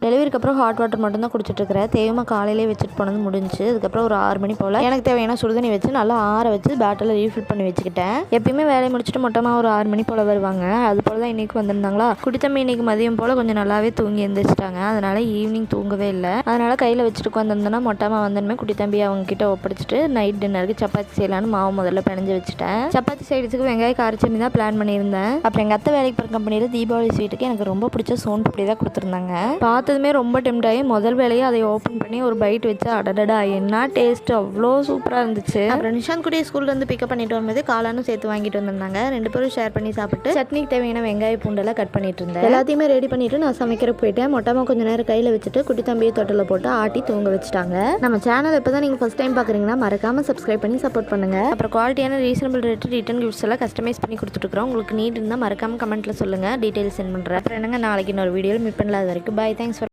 டெலிவரிக்கு அப்புறம் hot water மட்டும் தான் குடிச்சிட்டு இருக்கிறேன். தேவமா காலையிலே வச்சுட்டு போனது முடிஞ்சு. அதுக்கப்புறம் ஒரு 6 மணி போல் எனக்கு தேவையான சுடுதண்ணி வச்சு நல்லா ஆற வச்சு பேட்டரில் ரீஃபில் பண்ணி வச்சுக்கிட்டேன். எப்பயுமே வேலையை முடிச்சுட்டு மொட்டமாக ஒரு 6 மணி போல் வருவாங்க. அது போல் தான் இன்றைக்கி வந்திருந்தாங்களா. குடித்தம்பி இன்றைக்கி மதியம் போல் கொஞ்சம் நல்லாவே தூங்கி எழுந்திரிச்சிட்டாங்க. அதனால் ஈவினிங் தூங்கவே இல்லை. அதனால் கையில் வச்சுட்டு வந்திருந்தேன்னா மொட்டமாக வந்தோடனே குடித்தம்பி அவங்க கிட்ட ஒப்படைச்சிட்டு நைட் டின்னருக்கு சப்பாத்தி செய்யலான்னு மாவு முதல்ல பிணைஞ்சு வச்சுட்டேன். சப்பாத்தி சைடுக்கு வெங்காய காரச்சட்னி தான் பிளான் பண்ணியிருந்தேன். அப்புறம் எங்கள் அத்தை வேலைக்கு போகிற கம்பெனியில் தீபாவளி ஸ்வீட்டுக்கு எனக்கு ரொம்ப பிடிச்ச சோன் பப்படி தான் கொடுத்துருந்தாங்க. பார்த்ததுமே ரொம்ப டெம்ட் ஆகி முதல் வேலையை அதை ஓப்பன் பண்ணி ஒரு பைட் வச்சு அடடடா என்ன டேஸ்ட், அவ்வளோ சூப்பராக இருந்துச்சு. அப்புறம் நிஷாந்த் கூடிய ஸ்கூல்ல இருந்து பிக்கப் பண்ணிட்டு வரும்போது காளானும் சேர்த்து வாங்கிட்டு வந்திருந்தாங்க. 2 பேரும் ஷேர் பண்ணி சாப்பிட்டு சட்னிக்கு தேவையான வெங்காய பூண்டெல்லாம் கட் பண்ணிட்டு இருந்தேன். எல்லாத்தையுமே ரெடி பண்ணிட்டு நான் சமைக்கிறதுக்கு போயிட்டேன். மொட்டமாக கொஞ்சம் நேரம் கையில் வச்சுட்டு குட்டி தம்பியை தொட்டில் போட்டு ஆட்டி தூங்க வச்சுட்டாங்க. நம்ம சேனல் இப்போ தான் நீங்கள் ஃபஸ்ட் டைம் பார்க்குறீங்கன்னா மறக்காம சப்ஸ்கிரைப் பண்ணி சப்போர்ட் பண்ணுங்க. அப்புறம் குவாலிட்டியான ரீசனபிள் ரேட் ரிட்டன் கிஃப்ட்ஸ் எல்லாம் கஸ்டமைஸ் பண்ணி கொடுத்துட்டுருக்கோம். உங்களுக்கு நீட் இருந்தால் மறக்காம கமெண்ட்ல சொல்லுங்க, டீடைல்ஸ் சென்ட் பண்ணுறேன். அப்புறம் என்னங்க நாளைக்கு இன்னொரு வீடியோவில் மீட் பண்ணல. அது வரைக்கும் பாய், தேங்க்ஸ்.